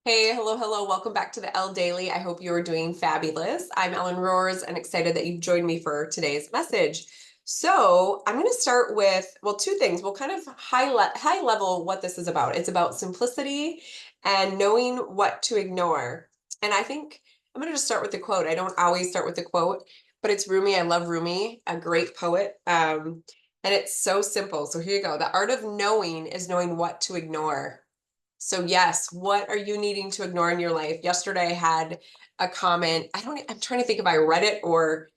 Hey, hello, hello. Welcome back to the Elle Daily. I hope you are doing fabulous. I'm Ellen Roars and excited that you've joined me for today's message. So I'm going to start with, well, two things. We'll kind of high level what this is about. It's about simplicity and knowing what to ignore. And I think I'm going to just start with the quote. I don't always start with the quote, but it's Rumi. I love Rumi, a great poet. And it's so simple. So here you go. The art of knowing is knowing what to ignore. So yes, what are you needing to ignore in your life? Yesterday I had a comment. I'm trying to think if I read it or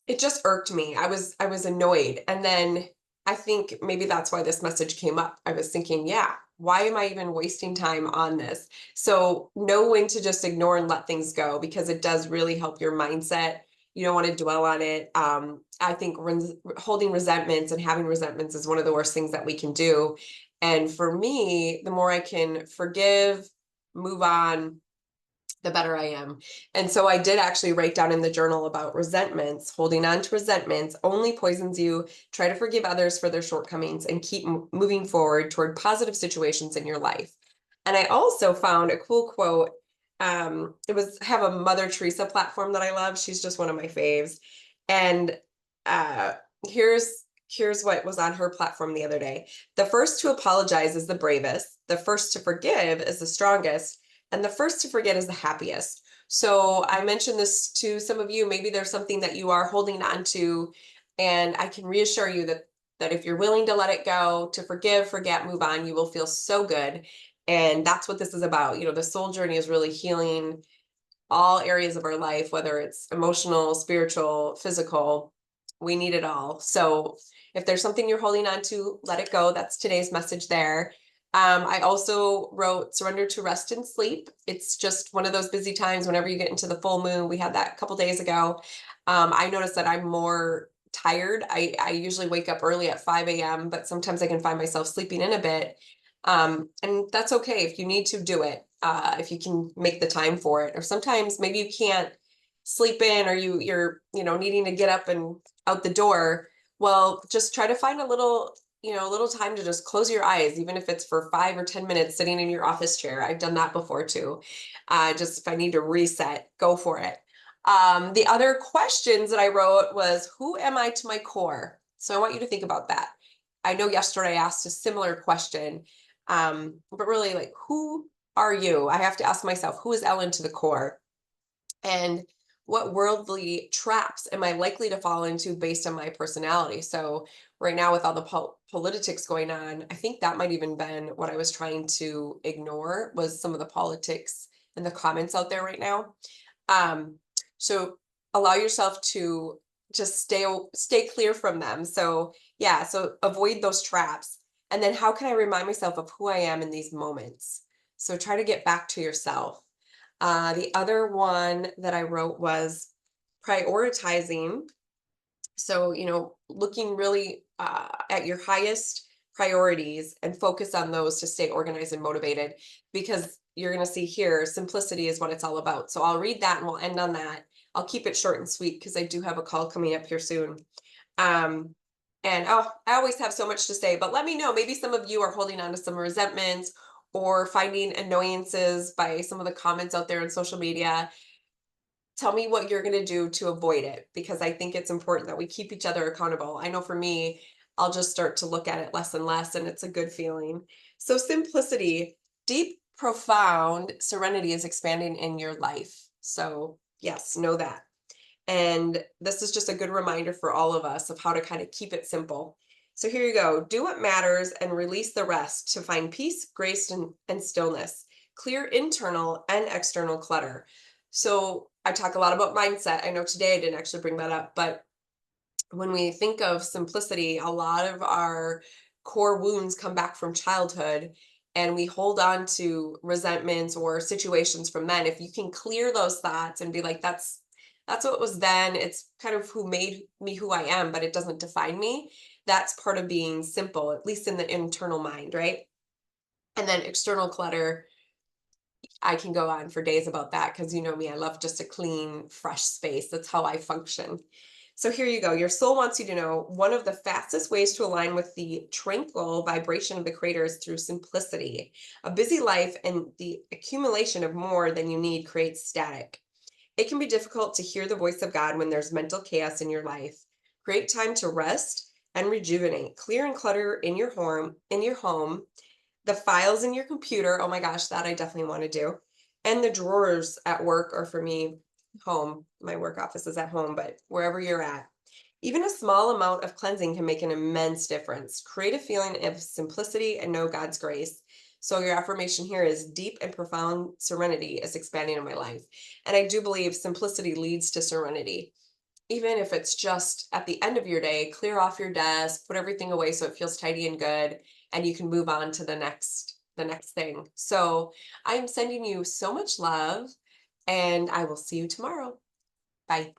it just irked me. I was annoyed. And then I think maybe that's why this message came up. I was thinking, yeah, why am I even wasting time on this? So know when to just ignore and let things go because it does really help your mindset. You don't want to dwell on it. I think holding resentments and having resentments is one of the worst things that we can do. And for me, the more I can forgive, move on, the better I am. And so I did actually write down in the journal about resentments. Holding on to resentments only poisons you. Try to forgive others for their shortcomings and keep moving forward toward positive situations in your life. And I also found a cool quote. It was have a Mother Teresa platform that I love. She's just one of my faves. And uh, here's what was on her platform the other day. The first to apologize is the bravest. The first to forgive is the strongest, and the first to forget is the happiest. So I mentioned this to some of you. Maybe there's something that you are holding on to, and I can reassure you that if you're willing to let it go, to forgive, forget, move on, you will feel so good. And that's what this is about. The soul journey is really healing all areas of our life, whether it's emotional, spiritual, physical. We need it all. So if there's something you're holding on to, let it go. That's today's message there. I also wrote surrender to rest and sleep. It's just one of those busy times whenever you get into the full moon. We had that a couple days ago. I noticed that I'm more tired. I usually wake up early at 5 a.m., but sometimes I can find myself sleeping in a bit. And that's okay if you need to do it, if you can make the time for it. Or sometimes maybe you can't sleep in or you're needing to get up and out the door. Well, just try to find a little time to just close your eyes, even if it's for 5 or 10 minutes sitting in your office chair. I've done that before too. Just if I need to reset, go for it. The other questions that I wrote was, who am I to my core? So I want you to think about that. I know yesterday I asked a similar question, but really, like, who are you? I have to ask myself, who is Ellen to the core? And what worldly traps am I likely to fall into based on my personality? So right now with all the politics going on, I think that might even been what I was trying to ignore was some of the politics and the comments out there right now. Um, so allow yourself to just stay clear from them. So yeah, so avoid those traps. And then how can I remind myself of who I am in these moments? So try to get back to yourself. The other one that I wrote was prioritizing. So, looking really at your highest priorities and focus on those to stay organized and motivated because you're going to see here simplicity is what it's all about. So, I'll read that and we'll end on that. I'll keep it short and sweet because I do have a call coming up here soon. Um, and oh, I always have so much to say, but let me know. Maybe some of you are holding on to some resentments or finding annoyances by some of the comments out there on social media. Tell me what you're going to do to avoid it because I think it's important that we keep each other accountable. I know for me, I'll just start to look at it less and less, and it's a good feeling. So, simplicity, deep, profound serenity is expanding in your life. So, yes, know that. And this is just a good reminder for all of us of how to kind of keep it simple. So here you go. Do what matters and release the rest to find peace, grace, and stillness. Clear internal and external clutter. So I talk a lot about mindset. I know today I didn't actually bring that up, but when we think of simplicity, a lot of our core wounds come back from childhood and we hold on to resentments or situations from then. If you can clear those thoughts and be like, that's what was then, it's kind of who made me who I am, but it doesn't define me. That's part of being simple, at least in the internal mind, right? And then external clutter, I can go on for days about that because you know me, I love just a clean, fresh space. That's how I function. So here you go. Your soul wants you to know one of the fastest ways to align with the tranquil vibration of the creator is through simplicity. A busy life and the accumulation of more than you need creates static. It can be difficult to hear the voice of God when there's mental chaos in your life. Create time to rest and rejuvenate. Clear and clutter in your home, the files in your computer. Oh my gosh, that I definitely want to do. And the drawers at work, or for me, home. My work office is at home, but wherever you're at. Even a small amount of cleansing can make an immense difference. Create a feeling of simplicity and know God's grace. So, your affirmation here is deep and profound serenity is expanding in my life. And I do believe simplicity leads to serenity. Even if it's just at the end of your day, clear off your desk, put everything away so it feels tidy and good, and you can move on to the next thing. So, I'm sending you so much love, and I will see you tomorrow. Bye.